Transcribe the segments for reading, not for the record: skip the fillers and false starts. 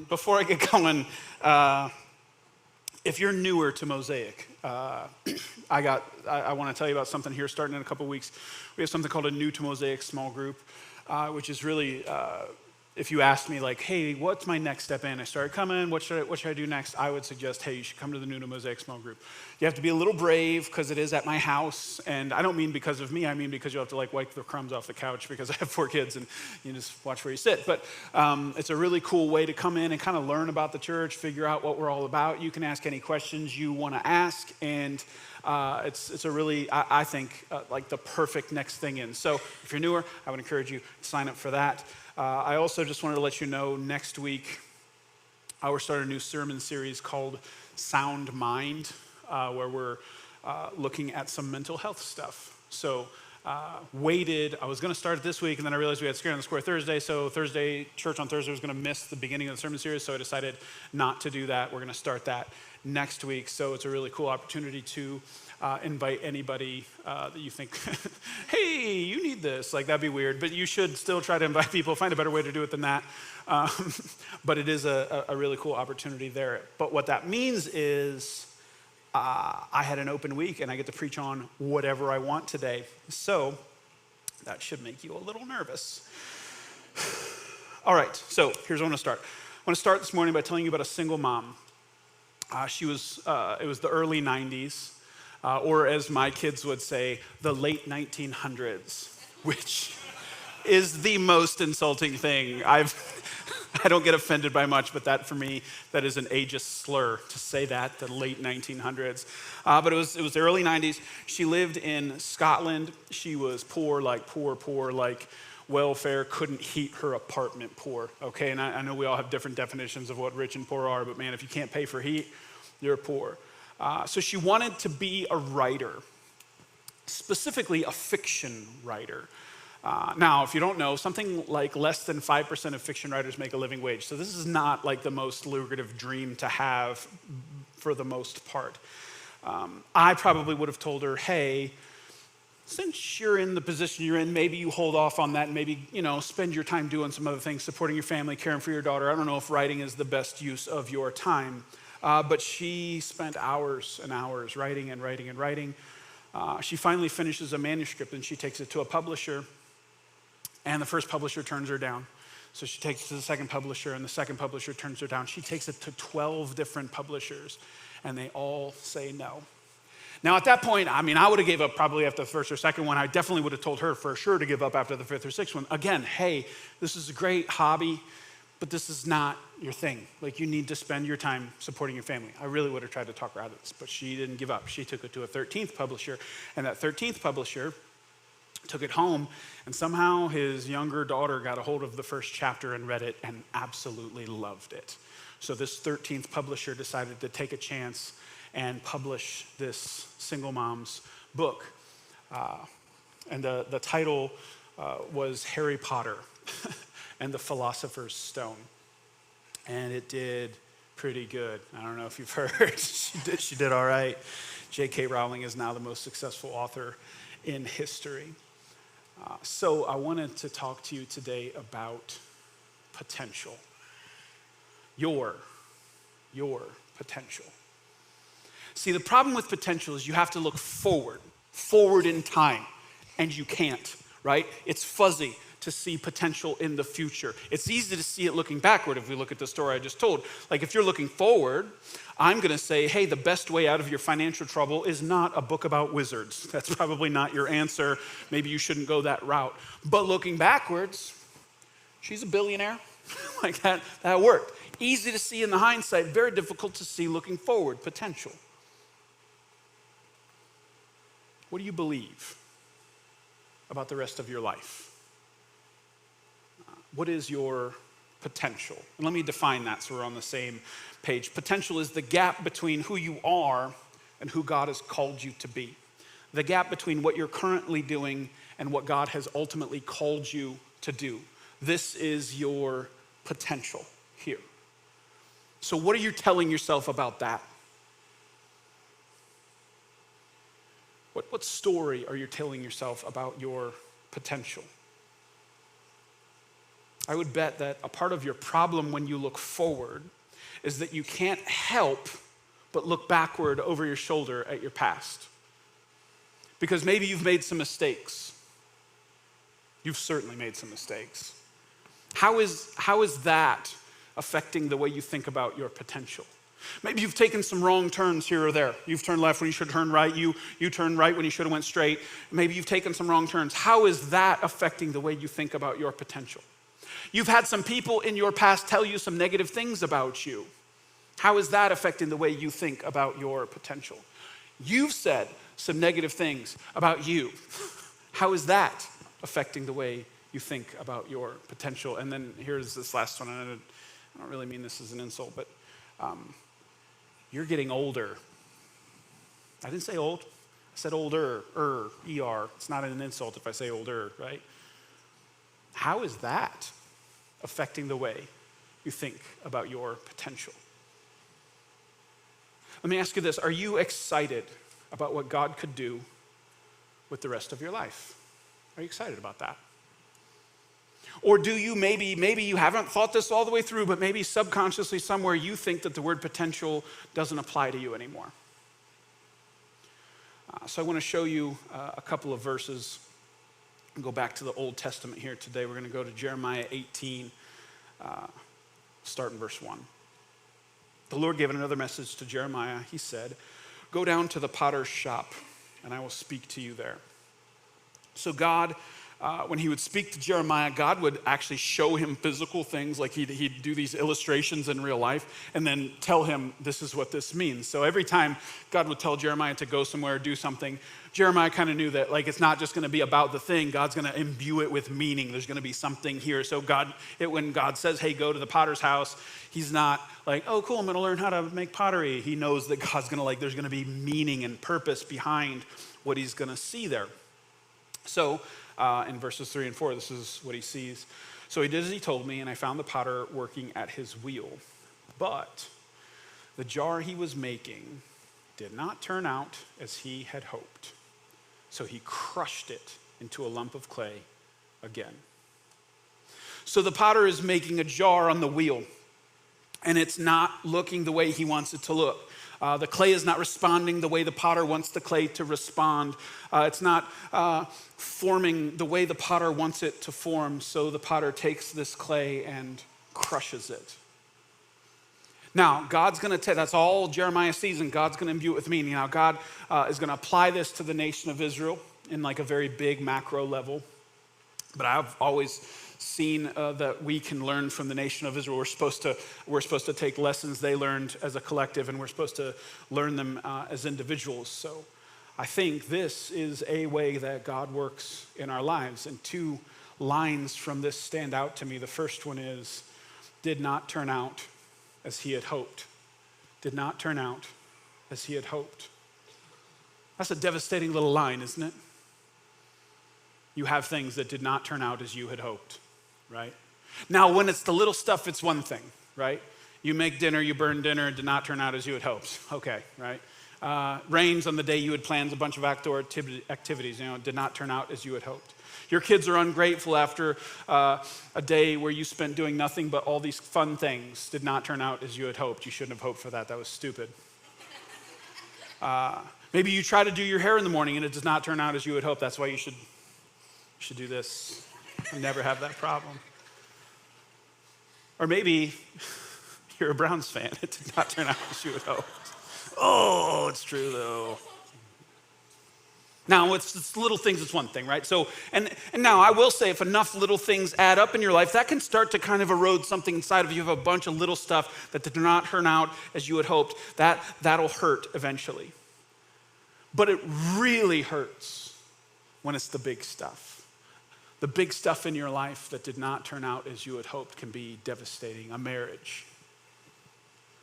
Before I get going, if you're newer to Mosaic, I want to tell you about something here starting in a couple weeks. We have something called a New to Mosaic small group, which is really, if you asked me like, hey, what's my next step in? I started coming, what should I do next? I would suggest, hey, you should come to the New to Mosaic small group. You have to be a little brave because it is at my house. And I don't mean because of me, I mean because you have to like wipe the crumbs off the couch because I have 4 kids and you just watch where you sit. But it's a really cool way to come in and kind of learn about the church, figure out what we're all about. You can ask any questions you want to ask, and it's a really, I think, like the perfect next thing in. So if you're newer, I would encourage you to sign up for that. I also just wanted to let you know next week, we're starting a new sermon series called Sound Mind, where we're looking at some mental health stuff. So I was going to start it this week, and then I realized we had Scare on the Square Thursday, so church on Thursday was going to miss the beginning of the sermon series, so I decided not to do that. We're going to start that next week, so it's a really cool opportunity to invite anybody that you think, hey, you need this. Like, that'd be weird, but you should still try to invite people. Find a better way to do it than that. But it is a really cool opportunity there. But what that means is I had an open week, and I get to preach on whatever I want today. So that should make you a little nervous. All right, so here's where I'm going to start. I want to start this morning by telling you about a single mom. It was the early 90s. Or as my kids would say, the late 1900s, which is the most insulting thing. I don't get offended by much, but that for me, that is an ageist slur to say that, the late 1900s. But it was the early 90s. She lived in Scotland. She was poor, like welfare, couldn't heat her apartment poor, okay? And I know we all have different definitions of what rich and poor are, but man, if you can't pay for heat, you're poor. So she wanted to be a writer, specifically a fiction writer. Now, if you don't know, something like less than 5% of fiction writers make a living wage. So this is not like the most lucrative dream to have for the most part. I probably would have told her, hey, since you're in the position you're in, maybe you hold off on that and maybe, spend your time doing some other things, supporting your family, caring for your daughter. I don't know if writing is the best use of your time. But she spent hours and hours writing and writing and writing. She finally finishes a manuscript and she takes it to a publisher, and the first publisher turns her down. So she takes it to the second publisher, and the second publisher turns her down. She takes it to 12 different publishers, and they all say no. Now at that point, I would have gave up probably after the first or second one. I definitely would have told her for sure to give up after the 5th or 6th one. Again, hey, this is a great hobby, but this is not your thing. Like, you need to spend your time supporting your family. I really would have tried to talk her out of this, but she didn't give up. She took it to a 13th publisher, and that 13th publisher took it home, and somehow his younger daughter got a hold of the first chapter and read it and absolutely loved it. So this 13th publisher decided to take a chance and publish this single mom's book. And the title was Harry Potter and the Philosopher's Stone. And it did pretty good. I don't know if you've heard. She did all right. J.K. Rowling is now the most successful author in history. So I wanted to talk to you today about potential. Your potential. See, the problem with potential is you have to look forward in time, and you can't, right? It's fuzzy to see potential in the future. It's easy to see it looking backward if we look at the story I just told. Like, if you're looking forward, I'm gonna say, hey, the best way out of your financial trouble is not a book about wizards. That's probably not your answer. Maybe you shouldn't go that route. But looking backwards, she's a billionaire. Like that worked. Easy to see in the hindsight, very difficult to see looking forward, potential. What do you believe about the rest of your life? What is your potential? And let me define that so we're on the same page. Potential is the gap between who you are and who God has called you to be. The gap between what you're currently doing and what God has ultimately called you to do. This is your potential here. So what are you telling yourself about that? What story are you telling yourself about your potential? I would bet that a part of your problem when you look forward is that you can't help but look backward over your shoulder at your past. Because maybe you've made some mistakes. You've certainly made some mistakes. How is that affecting the way you think about your potential? Maybe you've taken some wrong turns here or there. You've turned left when you should turn right. You turned right when you should have went straight. Maybe you've taken some wrong turns. How is that affecting the way you think about your potential? You've had some people in your past tell you some negative things about you. How is that affecting the way you think about your potential? You've said some negative things about you. How is that affecting the way you think about your potential? And then here's this last one. I don't really mean this as an insult, but you're getting older. I didn't say old. I said older, ER. It's not an insult if I say older, right? How is that affecting the way you think about your potential? Let me ask you this. Are you excited about what God could do with the rest of your life? Are you excited about that? Or do you maybe you haven't thought this all the way through, but maybe subconsciously somewhere you think that the word potential doesn't apply to you anymore? So I want to show you a couple of verses and go back to the Old Testament here today. We're going to go to Jeremiah 18, start in verse 1. The Lord gave another message to Jeremiah. He said, "Go down to the potter's shop, and I will speak to you there." So God, when he would speak to Jeremiah, God would actually show him physical things, like he'd do these illustrations in real life, and then tell him this is what this means. So every time God would tell Jeremiah to go somewhere or do something, Jeremiah kind of knew that like it's not just going to be about the thing. God's going to imbue it with meaning. There's going to be something here. So when God says, "Hey, go to the potter's house," he's not like, "Oh, cool, I'm going to learn how to make pottery." He knows that God's going to there's going to be meaning and purpose behind what he's going to see there. So in verses 3 and 4, this is what he sees. "So he did as he told me, and I found the potter working at his wheel. But the jar he was making did not turn out as he had hoped. So he crushed it into a lump of clay again." So the potter is making a jar on the wheel, and it's not looking the way he wants it to look. The clay is not responding the way the potter wants the clay to respond. It's not forming the way the potter wants it to form. So the potter takes this clay and crushes it. Now, God's going to that's all Jeremiah sees, and God's going to imbue it with meaning. Now, God is going to apply this to the nation of Israel in like a very big macro level. But I've always seen that we can learn from the nation of Israel. We're supposed to take lessons they learned as a collective, and we're supposed to learn them as individuals. So I think this is a way that God works in our lives. And two lines from this stand out to me. The first one is, "Did not turn out as he had hoped." Did not turn out as he had hoped. That's a devastating little line, isn't it? You have things that did not turn out as you had hoped, right? Now, when it's the little stuff, it's one thing, right? You make dinner, you burn dinner, it did not turn out as you had hoped. Okay, right? Rains on the day you had planned a bunch of outdoor activities, it did not turn out as you had hoped. Your kids are ungrateful after a day where you spent doing nothing but all these fun things. Did not turn out as you had hoped. You shouldn't have hoped for that. That was stupid. Maybe you try to do your hair in the morning and it does not turn out as you had hoped. That's why you should do this and never have that problem. Or maybe you're a Browns fan. It did not turn out as you had hoped. Oh, it's true though. Now, it's little things, it's one thing, right? So, and now I will say, if enough little things add up in your life, that can start to kind of erode something inside of you. You have a bunch of little stuff that did not turn out as you had hoped. That'll hurt eventually. But it really hurts when it's the big stuff. The big stuff in your life that did not turn out as you had hoped can be devastating. A marriage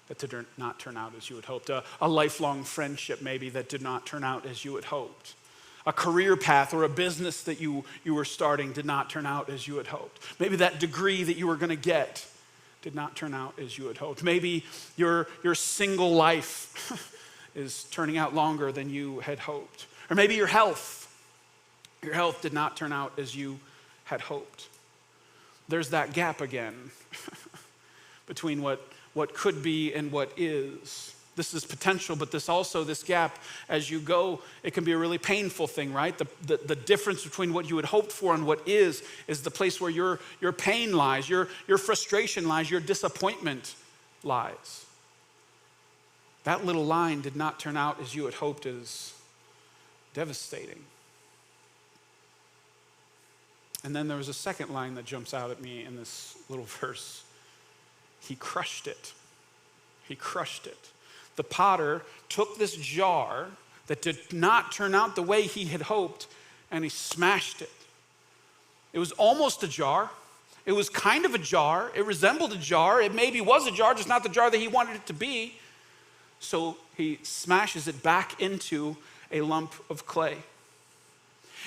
that did not turn out as you had hoped. A lifelong friendship maybe that did not turn out as you had hoped. A career path or a business that you were starting did not turn out as you had hoped. Maybe that degree that you were going to get did not turn out as you had hoped. Maybe your single life is turning out longer than you had hoped. Or maybe your health did not turn out as you had hoped. there's that gap again between what could be and what is. This is potential, but this gap, as you go, it can be a really painful thing, right? The difference between what you had hoped for and what is the place where your pain lies, your frustration lies, your disappointment lies. That little line did not turn out as you had hoped is devastating. And then there was a second line that jumps out at me in this little verse. He crushed it. He crushed it. The potter took this jar that did not turn out the way he had hoped, and he smashed it. It was almost a jar. It was kind of a jar. It resembled a jar. It maybe was a jar, just not the jar that he wanted it to be. So he smashes it back into a lump of clay.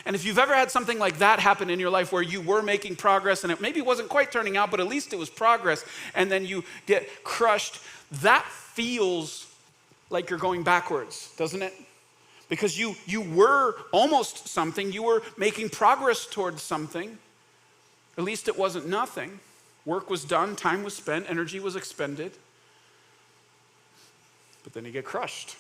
And if you've ever had something like that happen in your life where you were making progress and it maybe wasn't quite turning out, but at least it was progress, and then you get crushed, that feels like you're going backwards, doesn't it? Because you were almost something, you were making progress towards something. At least it wasn't nothing. Work was done, time was spent, energy was expended. But then you get crushed.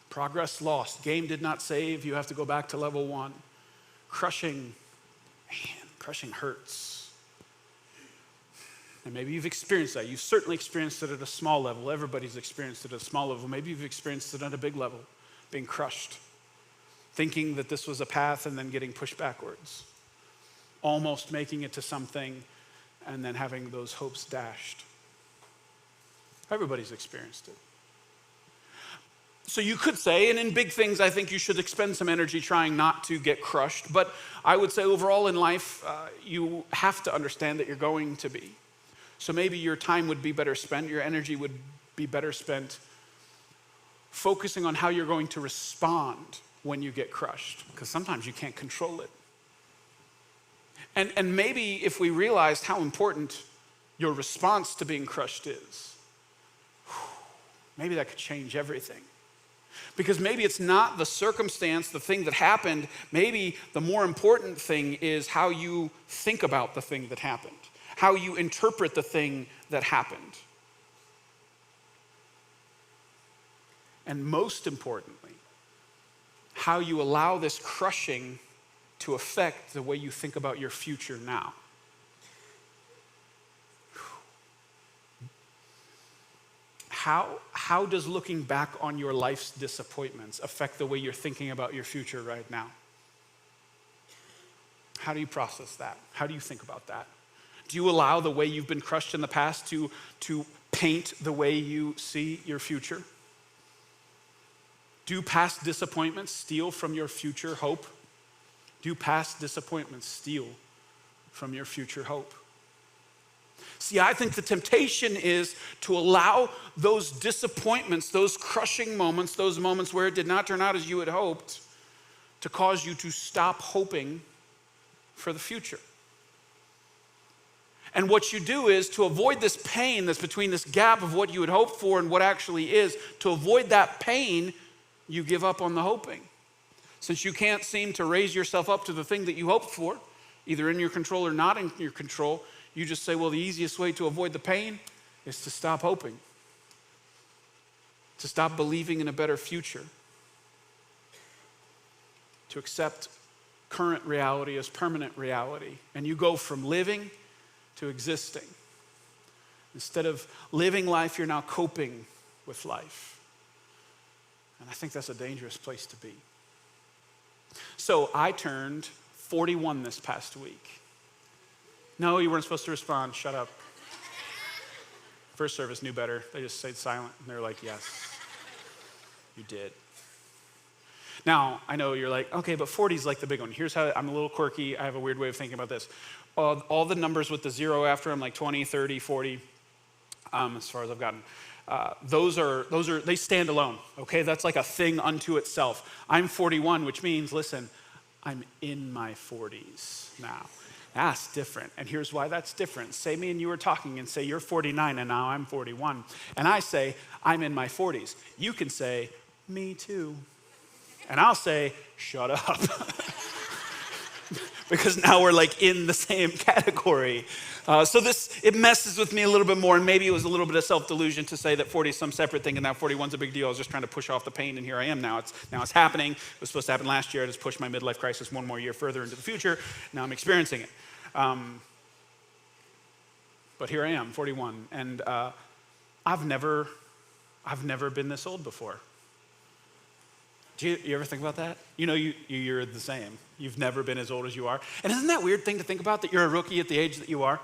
Progress lost. Game did not save. You have to go back to level one. Crushing hurts. And maybe you've experienced that. You've certainly experienced it at a small level. Everybody's experienced it at a small level. Maybe you've experienced it at a big level, being crushed, thinking that this was a path and then getting pushed backwards, almost making it to something and then having those hopes dashed. Everybody's experienced it. So you could say, and in big things, I think you should expend some energy trying not to get crushed. But I would say overall in life, you have to understand that you're going to be. So maybe your time would be better spent, your energy would be better spent focusing on how you're going to respond when you get crushed, because sometimes you can't control it. And maybe if we realized how important your response to being crushed is, maybe that could change everything. Because maybe it's not the circumstance, the thing that happened. Maybe the more important thing is how you think about the thing that happened, how you interpret the thing that happened. And most importantly, how you allow this crushing to affect the way you think about your future now. How does looking back on your life's disappointments affect the way you're thinking about your future right now? How do you process that? How do you think about that? Do you allow the way you've been crushed in the past to paint the way you see your future? Do past disappointments steal from your future hope? Do past disappointments steal from your future hope? See, I think the temptation is to allow those disappointments, those crushing moments, those moments where it did not turn out as you had hoped, to cause you to stop hoping for the future. And what you do is, to avoid this pain that's between this gap of what you had hoped for and what actually is, to avoid that pain, you give up on the hoping. Since you can't seem to raise yourself up to the thing that you hoped for, either in your control or not in your control, you just say, well, the easiest way to avoid the pain is to stop hoping, to stop believing in a better future, to accept current reality as permanent reality. And you go from living to existing. Instead of living life, you're now coping with life. And I think that's a dangerous place to be. So I turned 41 this past week. No, you weren't supposed to respond. Shut up. First service knew better. They just stayed silent, and they're like, yes, you did. Now, I know you're like, okay, but 40 is like the big one. Here's how I'm a little quirky. I have a weird way of thinking about this. All the numbers with the zero after them, like 20, 30, 40, as far as I've gotten, they stand alone, okay? That's like a thing unto itself. I'm 41, which means, listen, I'm in my 40s now. That's different. And here's why that's different. Say me and you were talking and say you're 49 and now I'm 41. And I say, I'm in my 40s. You can say, me too. And I'll say, shut up. because now we're like in the same category. So it messes with me a little bit more, and maybe it was a little bit of self-delusion to say that 40 is some separate thing and now 41's a big deal. I was just trying to push off the pain, and here I am now. It's happening. It was supposed to happen last year. I just pushed my midlife crisis one more year further into the future. Now I'm experiencing it. But here I am, 41, and I've never been this old before. Do you ever think about that? You know, you're the same. You've never been as old as you are. And isn't that a weird thing to think about, that you're a rookie at the age that you are?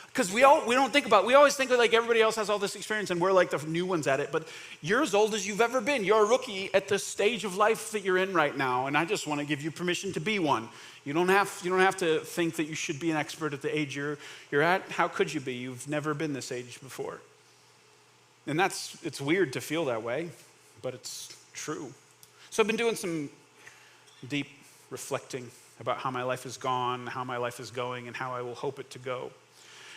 Because we always think like everybody else has all this experience and we're like the new ones at it, but you're as old as you've ever been. You're a rookie at the stage of life that you're in right now, and I just want to give you permission to be one. You don't have to think that you should be an expert at the age you're at. How could you be? You've never been this age before. And it's weird to feel that way, but it's true. So I've been doing some deep reflecting about how my life has gone, how my life is going, and how I will hope it to go.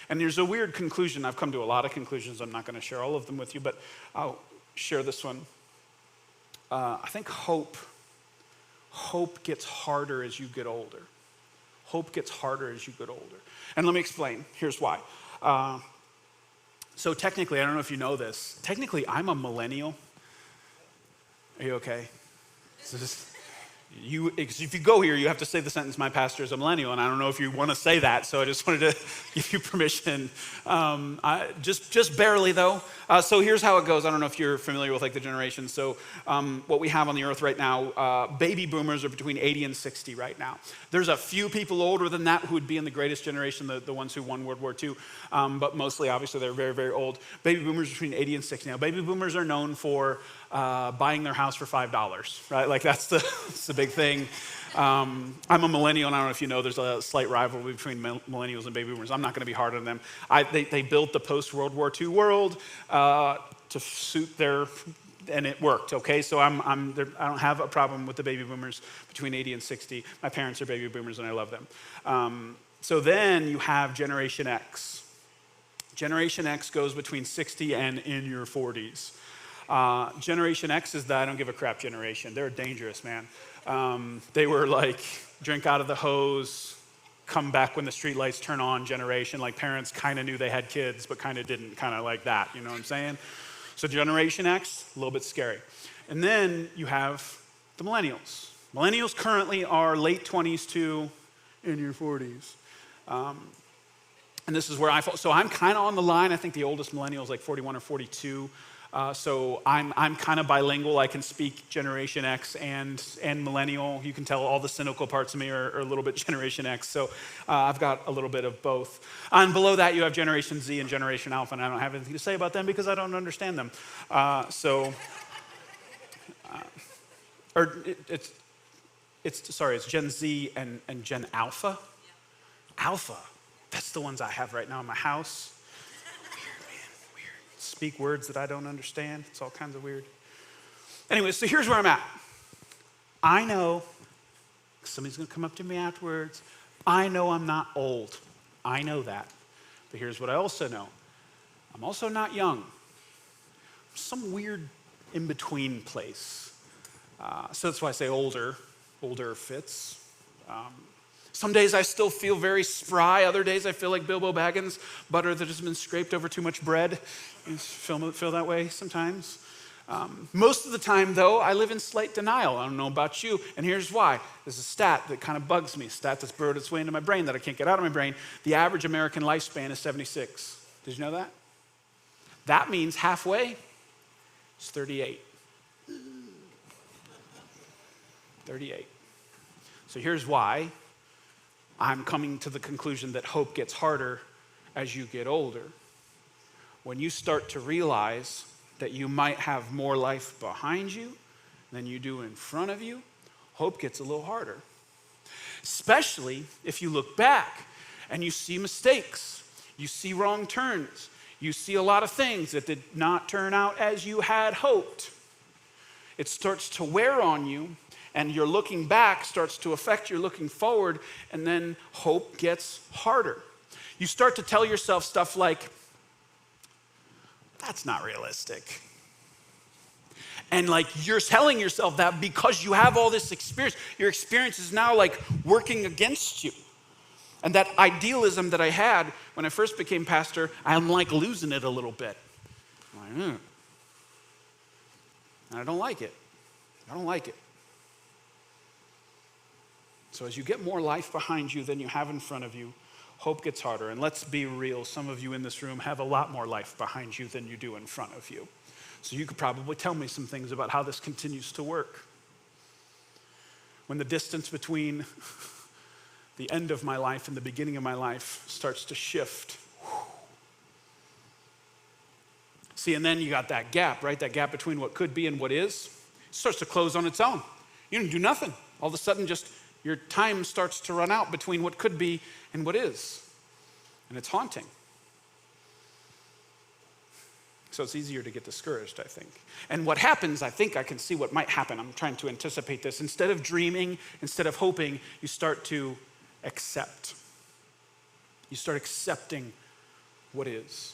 And there's a weird conclusion. I've come to a lot of conclusions. I'm not going to share all of them with you, but I'll share this one. I think hope gets harder as you get older. Hope gets harder as you get older. And let me explain. Here's why. So technically, I don't know if you know this, technically I'm a millennial. Are you okay? So if you go here, you have to say the sentence, my pastor is a millennial, and I don't know if you want to say that, so I just wanted to give you permission. Just barely, though. So here's how it goes. I don't know if you're familiar with like the generations. So what we have on the earth right now, baby boomers are between 80 and 60 right now. There's a few people older than that who would be in the greatest generation, the ones who won World War II, but mostly, obviously, they're very, very old. Baby boomers between 80 and 60. Now, baby boomers are known for buying their house for $5, right? Like that's the big thing. I'm a millennial, and I don't know if you know, there's a slight rivalry between millennials and baby boomers. I'm not going to be hard on them. They built the post-World War II world to suit and it worked, okay? So I don't have a problem with the baby boomers between 80 and 60. My parents are baby boomers, and I love them. So then you have Generation X. Generation X goes between 60 and in your 40s. Generation X is the I don't give a crap generation. They're dangerous, man. They were like drink out of the hose, come back when the street lights turn on generation. Like parents kind of knew they had kids, but kind of didn't, kind of like that. You know what I'm saying? So Generation X, a little bit scary. And then you have the millennials. Millennials currently are late 20s to in your 40s. And this is where I fall. So I'm kind of on the line. I think the oldest millennial is like 41 or 42. So I'm kind of bilingual. I can speak Generation X and millennial. You can tell all the cynical parts of me are a little bit Generation X. So I've got a little bit of both. And below that, you have Generation Z and Generation Alpha, and I don't have anything to say about them because I don't understand them. It's Gen Z and Gen Alpha. Yeah. Alpha. That's the ones I have right now in my house. Speak words that I don't understand. It's all kinds of weird. Anyway, so here's where I'm at. I know, somebody's going to come up to me afterwards. I know I'm not old. I know that. But here's what I also know. I'm also not young. I'm some weird in-between place. So that's why I say older. Older fits. Some days I still feel very spry. Other days I feel like Bilbo Baggins, butter that has been scraped over too much bread. You feel that way sometimes. Most of the time, though, I live in slight denial. I don't know about you, and here's why. There's a stat that kind of bugs me, a stat that's burrowed its way into my brain that I can't get out of my brain. The average American lifespan is 76. Did you know that? That means halfway is 38. 38. So here's why. I'm coming to the conclusion that hope gets harder as you get older. When you start to realize that you might have more life behind you than you do in front of you, hope gets a little harder. Especially if you look back and you see mistakes, you see wrong turns, you see a lot of things that did not turn out as you had hoped. It starts to wear on you, and your looking back starts to affect your looking forward, and then hope gets harder. You start to tell yourself stuff like, that's not realistic. And like you're telling yourself that because you have all this experience, your experience is now like working against you. And that idealism that I had when I first became pastor, I'm like losing it a little bit. I'm like, And I don't like it. I don't like it. So as you get more life behind you than you have in front of you, hope gets harder. And let's be real, some of you in this room have a lot more life behind you than you do in front of you. So you could probably tell me some things about how this continues to work. When the distance between the end of my life and the beginning of my life starts to shift. See, and then you got that gap, right? That gap between what could be and what is. It starts to close on its own. You didn't do nothing. All of a sudden, just your time starts to run out between what could be and what is. And it's haunting. So it's easier to get discouraged, I think. And what happens, I think I can see what might happen. I'm trying to anticipate this. Instead of dreaming, instead of hoping, you start to accept. You start accepting what is.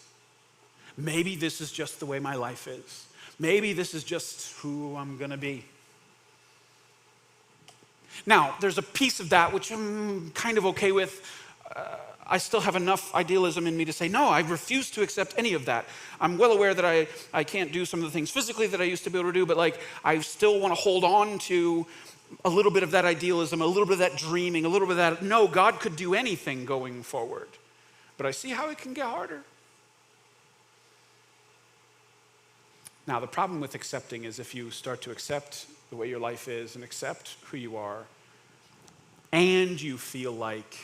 Maybe this is just the way my life is. Maybe this is just who I'm going to be. Now, there's a piece of that which I'm kind of okay with. I still have enough idealism in me to say, no, I refuse to accept any of that. I'm well aware that I can't do some of the things physically that I used to be able to do, but I still want to hold on to a little bit of that idealism, a little bit of that dreaming, a little bit of that, no, God could do anything going forward. But I see how it can get harder. Now, the problem with accepting is if you start to accept the way your life is and accept who you are, and you feel like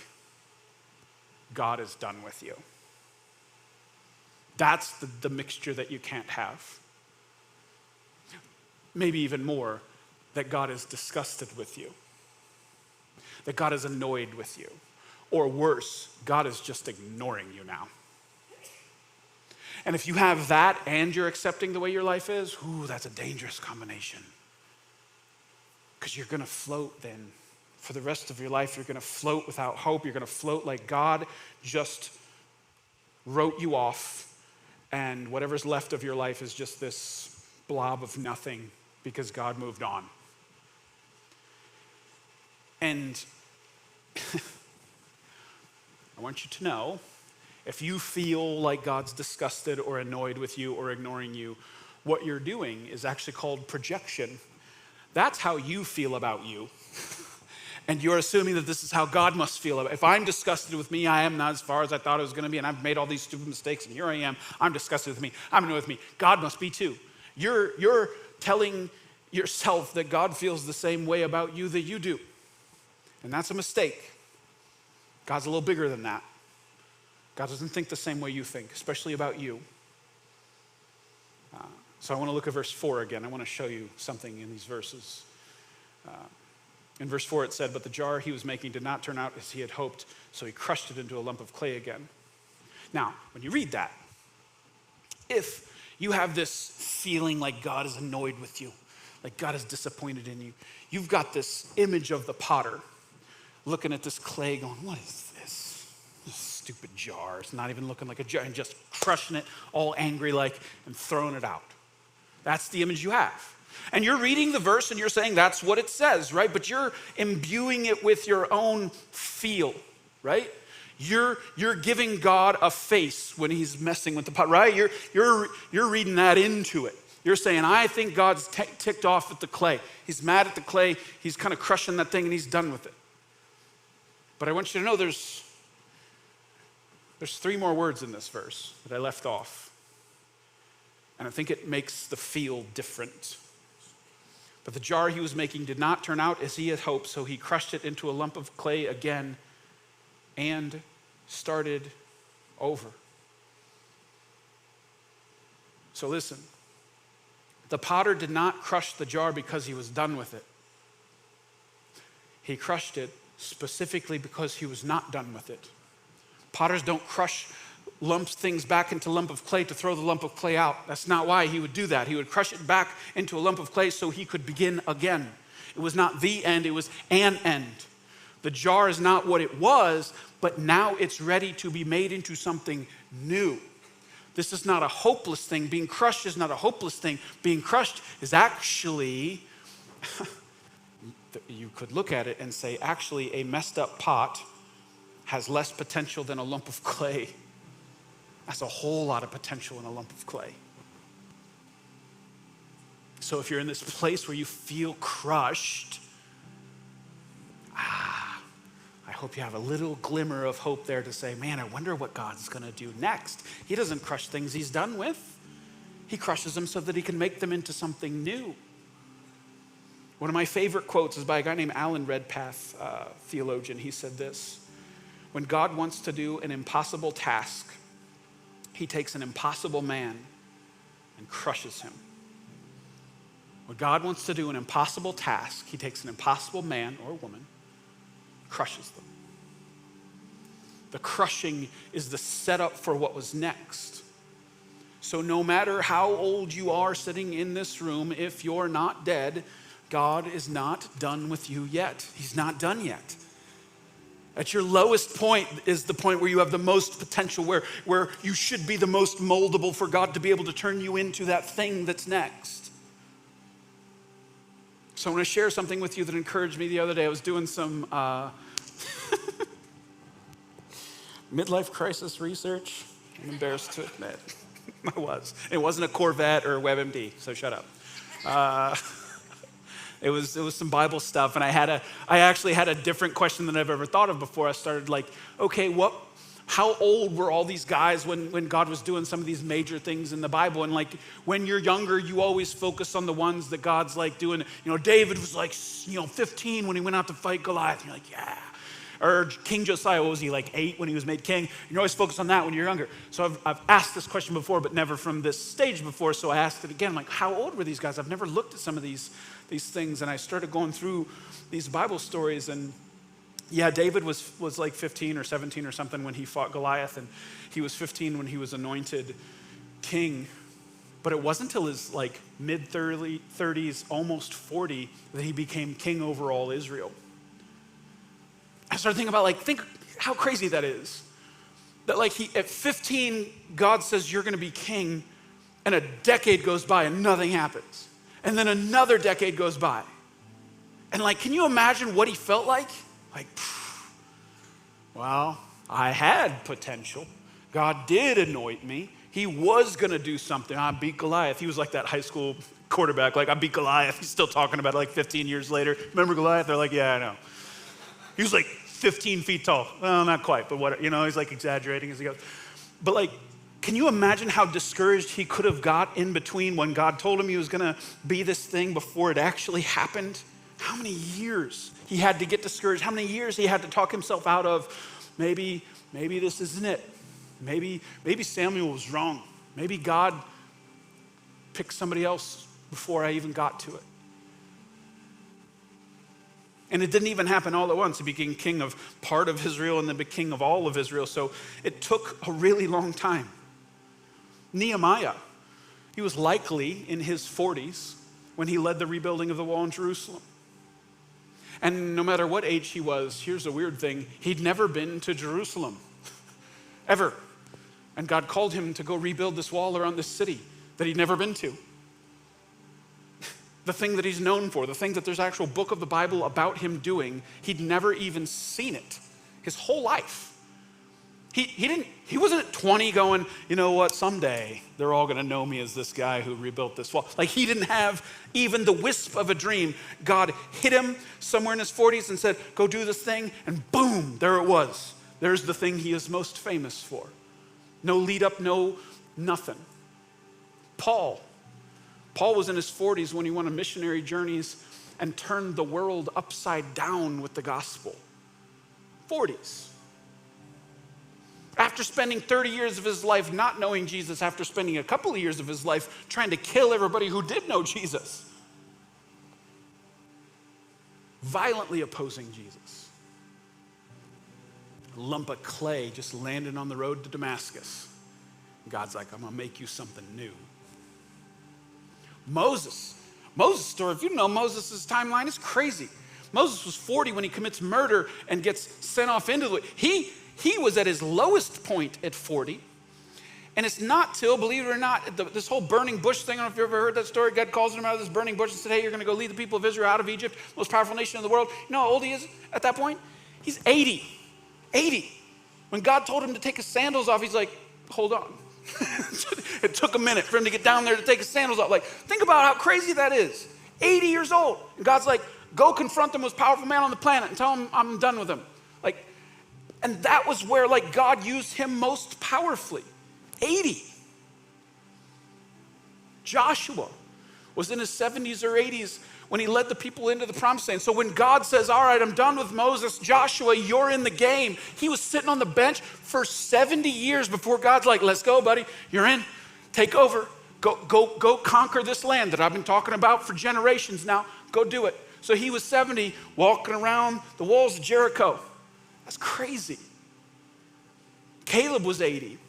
God is done with you. That's the mixture that you can't have. Maybe even more, that God is disgusted with you, that God is annoyed with you, or worse, God is just ignoring you now. And if you have that and you're accepting the way your life is, that's a dangerous combination. Because you're going to float then. For the rest of your life, you're going to float without hope. You're going to float like God just wrote you off, and whatever's left of your life is just this blob of nothing because God moved on. And I want you to know, if you feel like God's disgusted or annoyed with you or ignoring you, what you're doing is actually called projection. That's how you feel about you. And you're assuming that this is how God must feel about it. If I'm disgusted with me, I am not as far as I thought I was going to be, and I've made all these stupid mistakes, and here I am. I'm disgusted with me. I'm annoyed with me. God must be too. You're telling yourself that God feels the same way about you that you do. And that's a mistake. God's a little bigger than that. God doesn't think the same way you think, especially about you. So I want to look at verse 4 again. I want to show you something in these verses. In verse 4 it said, but the jar he was making did not turn out as he had hoped, so he crushed it into a lump of clay again. Now, when you read that, if you have this feeling like God is annoyed with you, like God is disappointed in you, you've got this image of the potter looking at this clay going, what is this? This stupid jar. It's not even looking like a jar, and just crushing it all angry like and throwing it out. That's the image you have. And you're reading the verse and you're saying that's what it says, right? But you're imbuing it with your own feel, right? You're giving God a face when he's messing with the pot, right? You're reading that into it. You're saying, I think God's ticked off at the clay. He's mad at the clay. He's kind of crushing that thing and he's done with it. But I want you to know there's 3 more words in this verse that I left off. And I think it makes the feel different. But the jar he was making did not turn out as he had hoped, so he crushed it into a lump of clay again and started over. So listen, the potter did not crush the jar because he was done with it. He crushed it specifically because he was not done with it. Potters don't crush things back into a lump of clay to throw the lump of clay out. That's not why he would do that. He would crush it back into a lump of clay so he could begin again. It was not the end, it was an end. The jar is not what it was, but now it's ready to be made into something new. This is not a hopeless thing. Being crushed is not a hopeless thing. Being crushed is actually, you could look at it and say, actually a messed up pot has less potential than a lump of clay. That's a whole lot of potential in a lump of clay. So if you're in this place where you feel crushed, I hope you have a little glimmer of hope there to say, man, I wonder what God's going to do next. He doesn't crush things he's done with. He crushes them so that he can make them into something new. One of my favorite quotes is by a guy named Alan Redpath, theologian. He said this: when God wants to do an impossible task, he takes an impossible man and crushes him. When God wants to do an impossible task, he takes an impossible man or woman, crushes them. The crushing is the setup for what was next. So no matter how old you are sitting in this room, if you're not dead, God is not done with you yet. He's not done yet. At your lowest point is the point where you have the most potential, where you should be the most moldable for God to be able to turn you into that thing that's next. So I want to share something with you that encouraged me the other day. I was doing some midlife crisis research. I'm embarrassed to admit. I was. It wasn't a Corvette or a WebMD, so shut up. It was some Bible stuff, and I actually had a different question than I've ever thought of before. I started like, okay, how old were all these guys when God was doing some of these major things in the Bible? And like, when you're younger, you always focus on the ones that God's like doing. You know, David was like, 15 when he went out to fight Goliath. And you're like, yeah. Or King Josiah, what was he, like 8 when he was made king? You always focus on that when you're younger. So I've asked this question before, but never from this stage before. So I asked it again. I'm like, how old were these guys? I've never looked at some of these things. And I started going through these Bible stories, and yeah, David was like 15 or 17 or something when he fought Goliath, and he was 15 when he was anointed king. But it wasn't until his like mid-30s, almost 40, that he became king over all Israel. I started thinking about think how crazy that is. That at 15, God says you're gonna be king, and a decade goes by and nothing happens. And then another decade goes by. And can you imagine what he felt like? Well, I had potential. God did anoint me. He was gonna do something. I beat Goliath. He was like that high school quarterback, I beat Goliath. He's still talking about it 15 years later. Remember Goliath? They're like, yeah, I know. He was 15 feet tall. Well, not quite, but what, he's exaggerating as he goes. But can you imagine how discouraged he could have got in between when God told him he was gonna be this thing before it actually happened? How many years he had to get discouraged? How many years he had to talk himself out of, maybe this isn't it. Maybe Samuel was wrong. Maybe God picked somebody else before I even got to it. And it didn't even happen all at once. He became king of part of Israel and then became king of all of Israel. So it took a really long time. Nehemiah, he was likely in his 40s when he led the rebuilding of the wall in Jerusalem. And no matter what age he was, here's the weird thing, he'd never been to Jerusalem, ever. And God called him to go rebuild this wall around this city that he'd never been to. The thing that he's known for, the thing that there's an actual book of the Bible about him doing, he'd never even seen it his whole life. He wasn't at 20 going, you know what, someday they're all gonna know me as this guy who rebuilt this wall. He didn't have even the wisp of a dream. God hit him somewhere in his 40s and said, go do this thing, and boom, there it was. There's the thing he is most famous for. No lead up, no nothing. Paul was in his 40s when he went on missionary journeys and turned the world upside down with the gospel. 40s. After spending 30 years of his life not knowing Jesus, after spending a couple of years of his life trying to kill everybody who did know Jesus. Violently opposing Jesus. A lump of clay just landed on the road to Damascus. God's like, I'm gonna make you something new. Moses' story, if you know Moses' timeline, is crazy. Moses was 40 when he commits murder and gets sent off into the, he was at his lowest point at 40. And it's not till, believe it or not, this whole burning bush thing, I don't know if you've ever heard that story. God calls him out of this burning bush and said, hey, you're gonna go lead the people of Israel out of Egypt, most powerful nation in the world. You know how old he is at that point? He's 80. 80. When God told him to take his sandals off, he's like, hold on. It took a minute for him to get down there to take his sandals off. Like, think about how crazy that is. 80 years old. And God's like, go confront the most powerful man on the planet and tell him I'm done with him. Like, and that was where like God used him most powerfully. 80. Joshua was in his 70s or 80s when he led the people into the promised land. So when God says, all right, I'm done with Moses, Joshua, you're in the game. He was sitting on the bench for 70 years before God's like, let's go, buddy. You're in. Take over. Go conquer this land that I've been talking about for generations now. Go do it. So he was 70, walking around the walls of Jericho. That's crazy. Caleb was 80.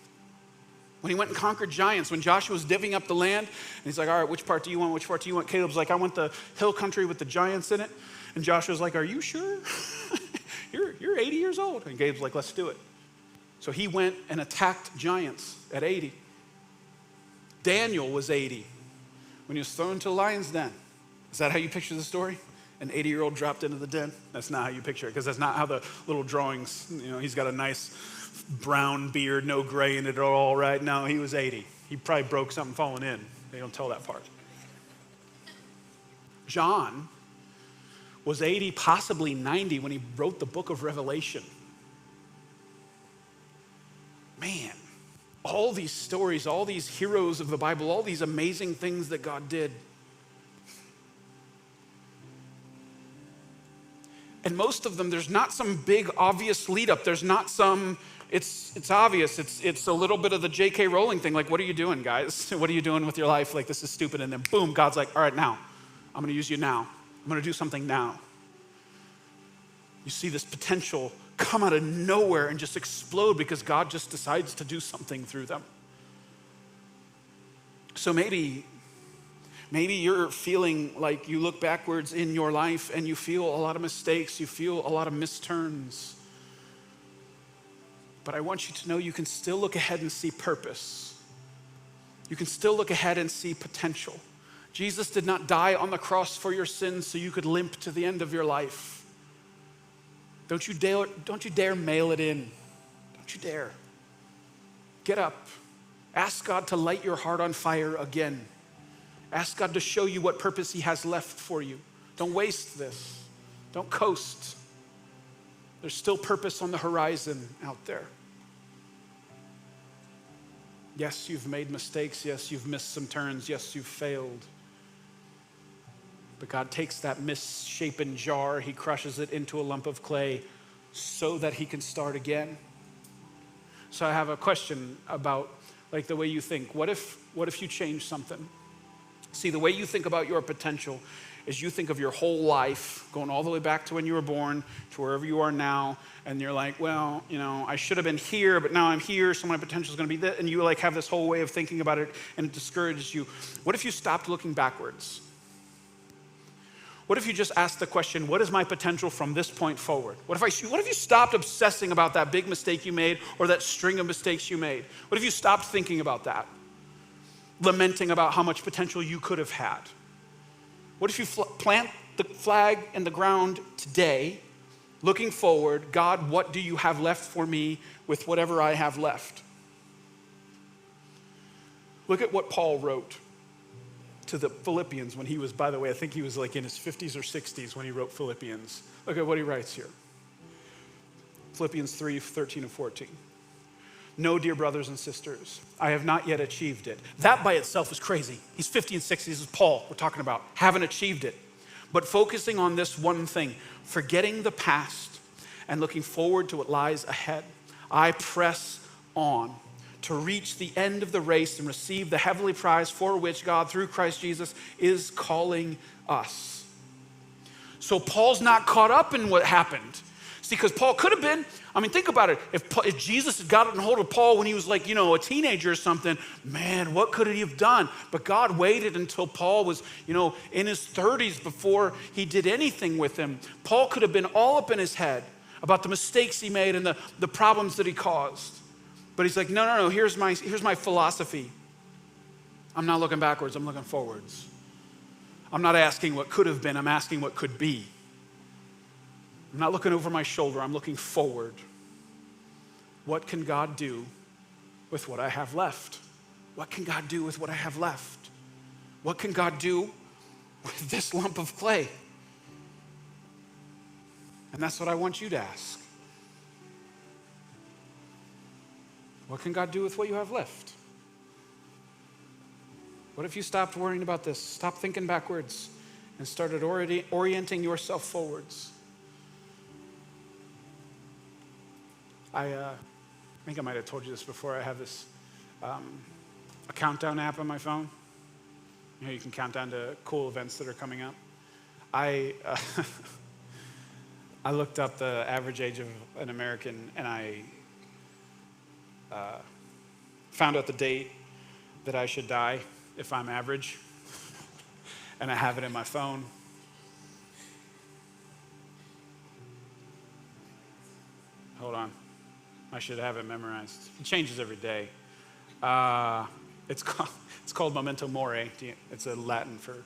When he went and conquered giants, when Joshua was divvying up the land, and he's like, all right, which part do you want? Which part do you want? Caleb's like, I want the hill country with the giants in it. And Joshua's like, are you sure? you're 80 years old. And Caleb's like, let's do it. So he went and attacked giants at 80. Daniel was 80 when he was thrown into the lion's den. Is that how you picture the story? An 80-year-old dropped into the den? That's not how you picture it, because that's not how the little drawings, he's got a nice brown beard, no gray in it at all, right? No, he was 80. He probably broke something falling in. They don't tell that part. John was 80, possibly 90 when he wrote the book of Revelation. Man, all these stories, all these heroes of the Bible, all these amazing things that God did. And most of them, there's not some big obvious lead up. There's not some, it's obvious. It's a little bit of the J.K. Rowling thing. Like, what are you doing, guys? What are you doing with your life? Like, this is stupid. And then boom, God's like, all right, now. I'm going to use you now. I'm going to do something now. You see this potential come out of nowhere and just explode because God just decides to do something through them. So maybe you're feeling like you look backwards in your life and you feel a lot of mistakes, you feel a lot of misturns. But I want you to know you can still look ahead and see purpose. You can still look ahead and see potential. Jesus did not die on the cross for your sins so you could limp to the end of your life. Don't you dare mail it in. Don't you dare. Get up. Ask God to light your heart on fire again. Ask God to show you what purpose he has left for you. Don't waste this. Don't coast. There's still purpose on the horizon out there. Yes, you've made mistakes. Yes, you've missed some turns. Yes, you've failed. But God takes that misshapen jar, he crushes it into a lump of clay so that he can start again. So I have a question about like the way you think. What if you change something? See, the way you think about your potential is you think of your whole life, going all the way back to when you were born to wherever you are now, and you're like, well, I should have been here, but now I'm here, so my potential is going to be that, and you like have this whole way of thinking about it, and it discourages you. What if you stopped looking backwards? What if you just asked the question, what is my potential from this point forward? What if you stopped obsessing about that big mistake you made or that string of mistakes you made? What if you stopped thinking about that? Lamenting about how much potential you could have had? What if you plant the flag in the ground today, looking forward, God, what do you have left for me with whatever I have left? Look at what Paul wrote to the Philippians when he was, by the way, I think he was like in his 50s or 60s when he wrote Philippians. Look at what he writes here. Philippians 3:13 and 14. No, dear brothers and sisters, I have not yet achieved it. That by itself is crazy. He's 50 and 60. This is Paul we're talking about. Haven't achieved it. But focusing on this one thing, forgetting the past and looking forward to what lies ahead, I press on to reach the end of the race and receive the heavenly prize for which God, through Christ Jesus, is calling us. So Paul's not caught up in what happened. See, because Paul could have been, think about it. If Jesus had gotten hold of Paul when he was like, a teenager or something, man, what could he have done? But God waited until Paul was, in his 30s before he did anything with him. Paul could have been all up in his head about the mistakes he made and the problems that he caused. But he's like, no, here's my philosophy. I'm not looking backwards, I'm looking forwards. I'm not asking what could have been, I'm asking what could be. I'm not looking over my shoulder, I'm looking forward. what can God do with what I have left? What can God do with what I have left? What can God do with this lump of clay? And that's what I want you to ask. What can God do with what you have left? What if you stopped worrying about this, stopped thinking backwards, and started orienting yourself forwards? I think I might have told you this before. I have this a countdown app on my phone. You know, you can count down to cool events that are coming up. I looked up the average age of an American, and I found out the date that I should die if I'm average, and I have it in my phone. Hold on. I should have it memorized. It changes every day. It's called Memento Mori. It's a Latin for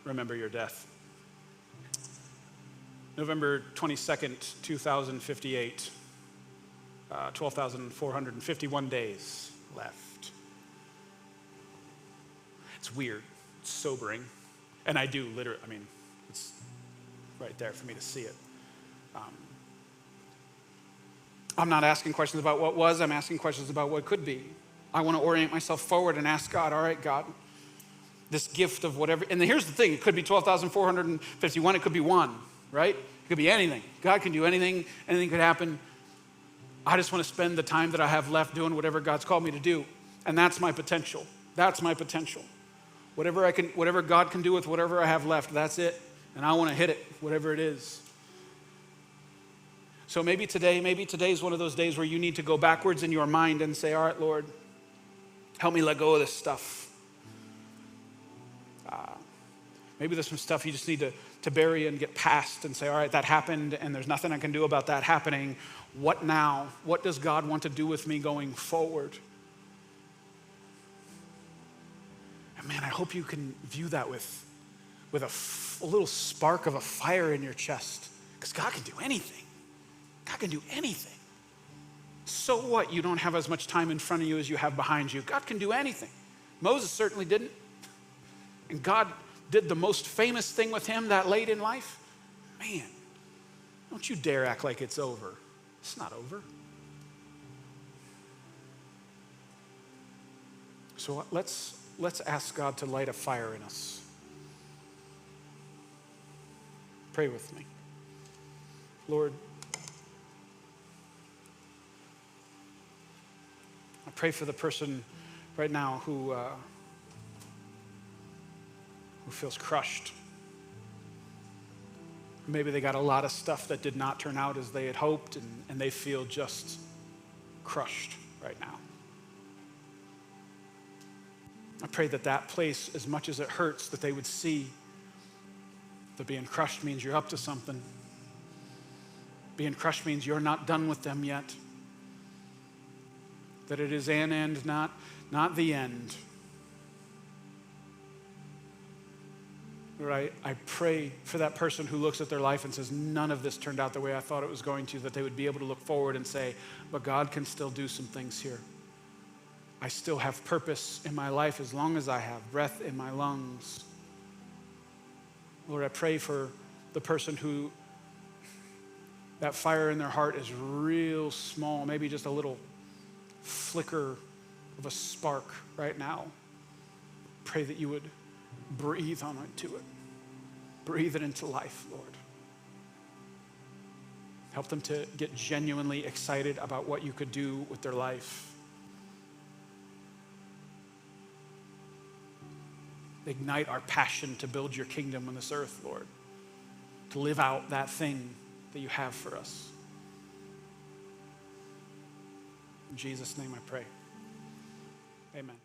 remember your death. November 22nd, 2058. 12,451 days left. It's weird. It's sobering. And I do literally, it's right there for me to see it. I'm not asking questions about what was. I'm asking questions about what could be. I want to orient myself forward and ask God, all right, God, this gift of whatever. And here's the thing. It could be 12,451. It could be one, right? It could be anything. God can do anything. Anything could happen. I just want to spend the time that I have left doing whatever God's called me to do. And that's my potential. That's my potential. Whatever God can do with whatever I have left, that's it. And I want to hit it, whatever it is. So maybe today is one of those days where you need to go backwards in your mind and say, all right, Lord, help me let go of this stuff. Maybe there's some stuff you just need to bury and get past and say, all right, that happened and there's nothing I can do about that happening. What now? What does God want to do with me going forward? And man, I hope you can view that with a little spark of a fire in your chest, because God can do anything. God can do anything. So what? You don't have as much time in front of you as you have behind you. God can do anything. Moses certainly didn't. And God did the most famous thing with him that late in life. Man, don't you dare act like it's over. It's not over. So let's ask God to light a fire in us. Pray with me. Lord, I pray for the person right now who feels crushed. Maybe they got a lot of stuff that did not turn out as they had hoped, and they feel just crushed right now. I pray that place, as much as it hurts, that they would see that being crushed means you're up to something. Being crushed means you're not done with them yet. That it is an end, not the end. Lord, I pray for that person who looks at their life and says, none of this turned out the way I thought it was going to, that they would be able to look forward and say, but God can still do some things here. I still have purpose in my life as long as I have breath in my lungs. Lord, I pray for the person who that fire in their heart is real small, maybe just a little flicker of a spark right now. Pray that you would breathe on it to it. Breathe it into life, Lord. Help them to get genuinely excited about what you could do with their life. Ignite our passion to build your kingdom on this earth, Lord. To live out that thing that you have for us. In Jesus' name I pray. Amen.